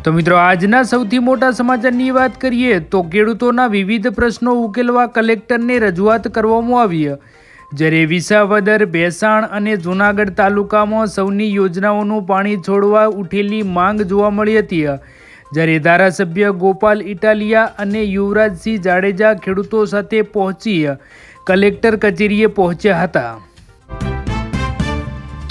તો મિત્રો આજના સૌથી મોટા સમાચારની વાત કરીએ તો ખેડૂતોના વિવિધ પ્રશ્નો ઉકેલવા કલેક્ટરને રજૂઆત કરવામાં આવી. જ્યારે વિસાવદર, ભેસાણ અને જૂનાગઢ તાલુકામાં સૌની યોજનાઓનું પાણી છોડવા ઉઠેલી માંગ જોવા મળી હતી. જ્યારે ધારાસભ્ય ગોપાલ ઇટાલિયા અને યુવરાજસિંહ જાડેજા ખેડૂતો સાથે પહોંચી કલેક્ટર કચેરીએ પહોંચ્યા હતા.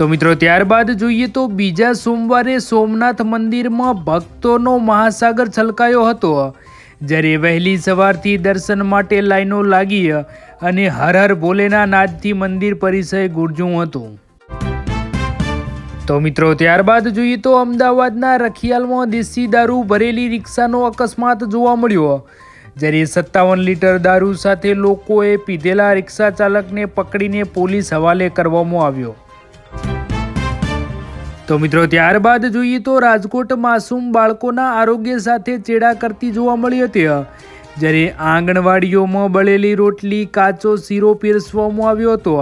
તો મિત્રો ત્યારબાદ જોઈએ તો બીજા સોમવારે સોમનાથ મંદિરમાં ભક્તોનો મહાસાગર છલકાયો હતો. જ્યારે વહેલી સવારથી દર્શન માટે લાઈનો લાગી અને હર હર ભોલેના નાદથી મંદિર પરિસર ગુંજ્યું હતું. તો મિત્રો ત્યારબાદ જોઈએ તો અમદાવાદના રખિયાલમાં દેશી દારૂ ભરેલી રિક્ષાનો અકસ્માત જોવા મળ્યો. જ્યારે 57 લીટર દારૂ સાથે લોકોએ પીધેલા રિક્ષા ચાલકને પકડીને પોલીસ હવાલે કરવામાં આવ્યો. તો મિત્રો ત્યારબાદ જોઈએ તો રાજકોટ માસૂમ બાળકોના આરોગ્ય સાથે ચેડા કરતી જોવા મળી હતી. જ્યારે આંગણવાડીઓમાં બળેલી રોટલી, કાચો શીરો પીરસવામાં આવ્યો હતો.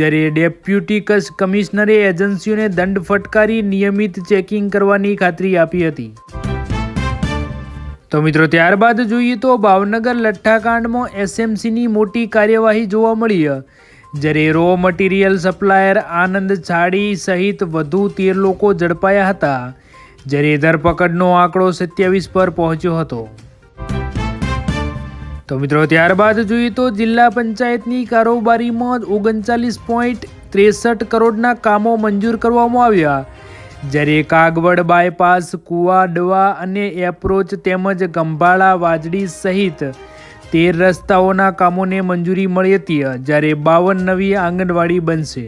જ્યારે ડેપ્યુટી કમિશનરે એજન્સીઓને દંડ ફટકારી નિયમિત ચેકિંગ કરવાની ખાતરી આપી હતી. તો મિત્રો ત્યારબાદ જોઈએ તો ભાવનગર લઠ્ઠાકાંડમાં એસએમસીની મોટી કાર્યવાહી જોવા મળી. જ્યારે રો મટીરિયલ સપ્લાયર આનંદ છાડી સહિત વધુ 13 લોકો ઝડપાયા હતા. જ્યારે ધરપકડનો આંકડો 27 પર પહોંચ્યો હતો. તો મિત્રો ત્યારબાદ જોઈએ તો જિલ્લા પંચાયતની કારોબારીમાં 39.63 કરોડના કામો મંજૂર કરવામાં આવ્યા. જ્યારે કાગવડ બાયપાસ, કુવાડવા અને એપ્રોચ તેમજ ગંભાળા, વાજડી સહિત 13 રસ્તાઓના કામોને મંજૂરી મળી હતી. જ્યારે 52 નવી આંગણવાડી બનશે.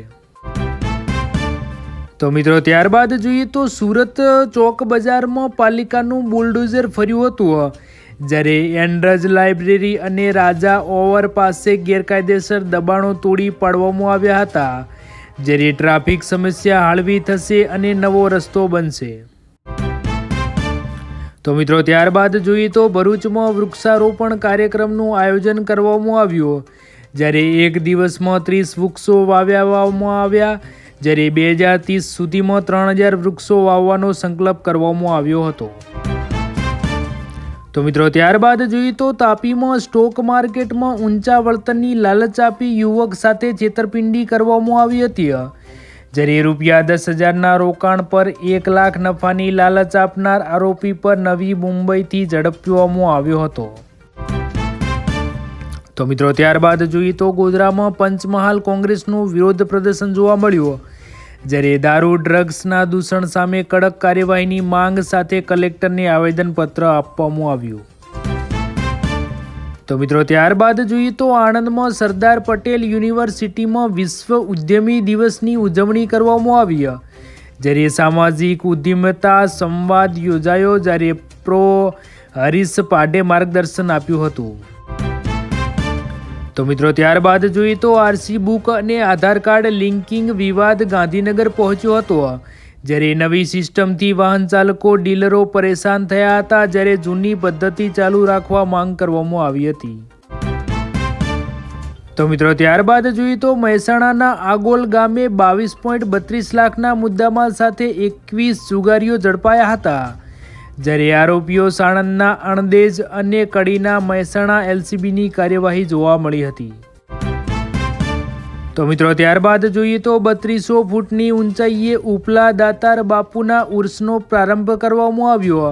તો મિત્રો ત્યારબાદ જોઈએ તો સુરત ચોક બજારમાં પાલિકાનું બુલડોઝર ફર્યું હતું. જ્યારે એન્ડ્રજ લાઇબ્રેરી અને રાજા ઓવર પાસે ગેરકાયદેસર દબાણો તોડી પાડવામાં આવ્યા હતા. જ્યારે ટ્રાફિક સમસ્યા હળવી થશે અને નવો રસ્તો બનશે. તો મિત્રો ત્યારબાદ જોઈએ તો ભરૂચમાં વૃક્ષારોપણ કાર્યક્રમનું આયોજન કરવામાં આવ્યું. જ્યારે એક દિવસમાં 30 વૃક્ષો વાવવામાં આવ્યા. જ્યારે 2030 સુધીમાં 3000 વૃક્ષો વાવવાનો સંકલ્પ કરવામાં આવ્યો હતો. તો મિત્રો ત્યારબાદ જોઈએ તો તાપીમાં સ્ટોક માર્કેટમાં ઊંચા વળતરની લાલચ આપી યુવક સાથે છેતરપિંડી કરવામાં આવી હતી. જ્યારે ₹10,000ના રોકાણ પર 1 લાખ નફાની લાલચ આપનાર આરોપી પર નવી મુંબઈથી ઝડપવામાં આવ્યો હતો. તો મિત્રો ત્યારબાદ જોઈએ તો ગોધરામાં પંચમહાલ કોંગ્રેસનું વિરોધ પ્રદર્શન જોવા મળ્યું. જ્યારે દારૂ ડ્રગ્સના દૂષણ સામે કડક કાર્યવાહીની માંગ સાથે કલેક્ટરને આવેદનપત્ર આપવામાં આવ્યું. તો મિત્રો ત્યારબાદ જોઈએ તો આણંદમાં સરદાર પટેલ યુનિવર્સિટીમાં વિશ્વ ઉદ્યમી દિવસની ઉજવણી કરવામાં આવી. જ્યારે સામાજિક ઉદ્યમિતા સંવાદ યોજાયો. જ્યારે પ્રો હરીશ પાઢે માર્ગદર્શન આપ્યું હતું. તો મિત્રો ત્યારબાદ જોઈએ તો આરસી બુક અને આધાર કાર્ડ લિંકિંગ વિવાદ ગાંધીનગર પહોંચ્યો હતો. જ્યારે નવી સિસ્ટમથી વાહન ચાલકો ડીલરો પરેશાન થયા હતા. જ્યારે જૂની પદ્ધતિ ચાલુ રાખવા માંગ કરવામાં આવી હતી. તો મિત્રો ત્યારબાદ જોઈએ તો મહેસાણાના આગોલ ગામે 22.32 લાખના મુદ્દામાલ સાથે 21 જુગારીઓ ઝડપાયા હતા. જ્યારે આરોપીઓ સાણંદના અણદેજ અને કડીના મહેસાણા એલસીબીની કાર્યવાહી જોવા મળી હતી. તો મિત્રો ત્યારબાદ જોઈએ તો 3200 ફૂટની ઊંચાઈએ ઉપલા દાતાર બાપુના ઉર્સનો પ્રારંભ કરવામાં આવ્યો.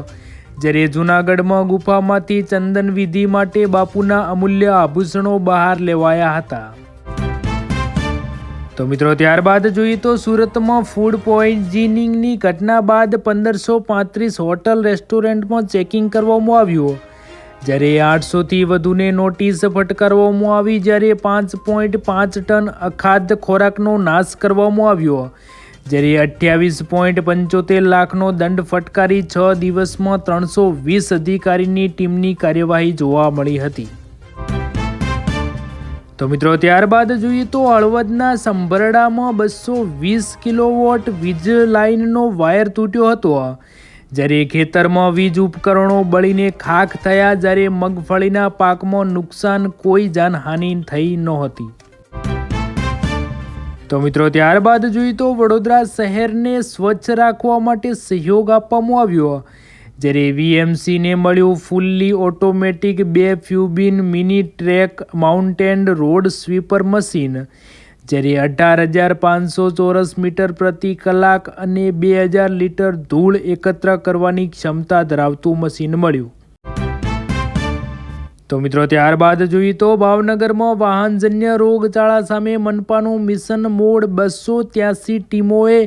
જ્યારે જૂનાગઢમાં ગુફામાંથી ચંદન વિધિ માટે બાપુના અમૂલ્ય આભૂષણો બહાર લેવાયા હતા. તો મિત્રો ત્યારબાદ જોઈએ તો સુરતમાં ફૂડ પોઈઝનિંગની ઘટના બાદ 1535 હોટલ રેસ્ટોરન્ટમાં ચેકિંગ કરવામાં આવ્યું. જ્યારે 800થી વધુને નોટિસ ફટકારવામાં આવી. જ્યારે 5.5 ટન અખાદ્ય ખોરાકનો નાશ કરવામાં આવ્યો. જ્યારે 28.75 લાખનો દંડ ફટકારી 6 દિવસમાં 320 અધિકારીની ટીમની કાર્યવાહી જોવા મળી હતી. તો મિત્રો ત્યારબાદ જોઈએ તો હળવદના સંભરડામાં 220 કિલોવોટ વીજ લાઇનનો વાયર તૂટ્યો હતો. જ્યારે ખેતરમાં વીજ ઉપકરણો બળીને ખાખ થયા. જ્યારે મગફળીના પાકમાં નુકસાન, કોઈ જાનહાનિ થઈ નહોતી. તો મિત્રો ત્યારબાદ જોઈએ તો વડોદરા શહેરને સ્વચ્છ રાખવા માટે સહયોગ આપવામાં આવ્યો. જ્યારે વીએમસીને મળ્યું ફૂલ્લી ઓટોમેટિક 2 ફ્યુબિન mini truck mounted road sweeper machine, જ્યારે 18,500 ચોરસ મીટર પ્રતિ કલાક અને 2,000 લીટર ધૂળ એકત્ર કરવાની ક્ષમતા ધરાવતું મશીન મળ્યું. તો મિત્રો ત્યારબાદ જોઈએ તો ભાવનગરમાં વાહનજન્ય રોગચાળા સામે મનપાનું મિશન મોડ 283 ટીમોએ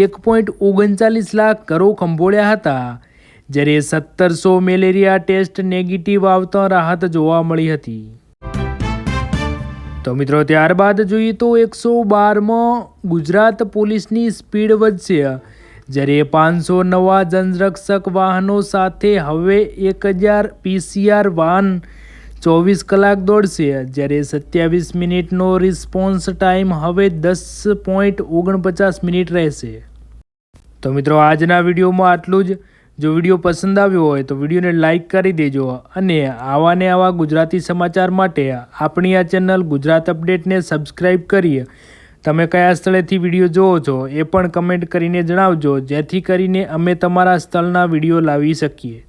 1.39 લાખ ઘરો ખંભોળ્યા હતા, જ્યારે 1700 મેલેરિયા ટેસ્ટ નેગેટિવ આવતા રાહત જોવા મળી હતી. તો મિત્રો ત્યારબાદ જોઈએ તો 112માં ગુજરાત પોલીસની સ્પીડ વધશે, જ્યારે 500 નવા જનરક્ષક વાહનો સાથે હવે 1000 PCR વાહન 24 કલાક દોડશે, જ્યારે 27 મિનિટનો રિસ્પોન્સ ટાઈમ હવે 10.49 મિનિટ રહેશે. તો મિત્રો આજના વિડીયોમાં આટલું જ. જો વિડીયો પસંદ આવ્યો હોય તો વિડીયોને લાઇક કરી દેજો અને આવા ગુજરાતી સમાચાર માટે આપણી આ ચેનલ ગુજરાત અપડેટને સબસ્ક્રાઈબ કરી તમે કયા સ્થળેથી વિડીયો જોવો છો એ પણ કમેન્ટ કરીને જણાવજો, જેથી કરીને અમે તમારા સ્થળના વિડીયો લાવી શકીએ.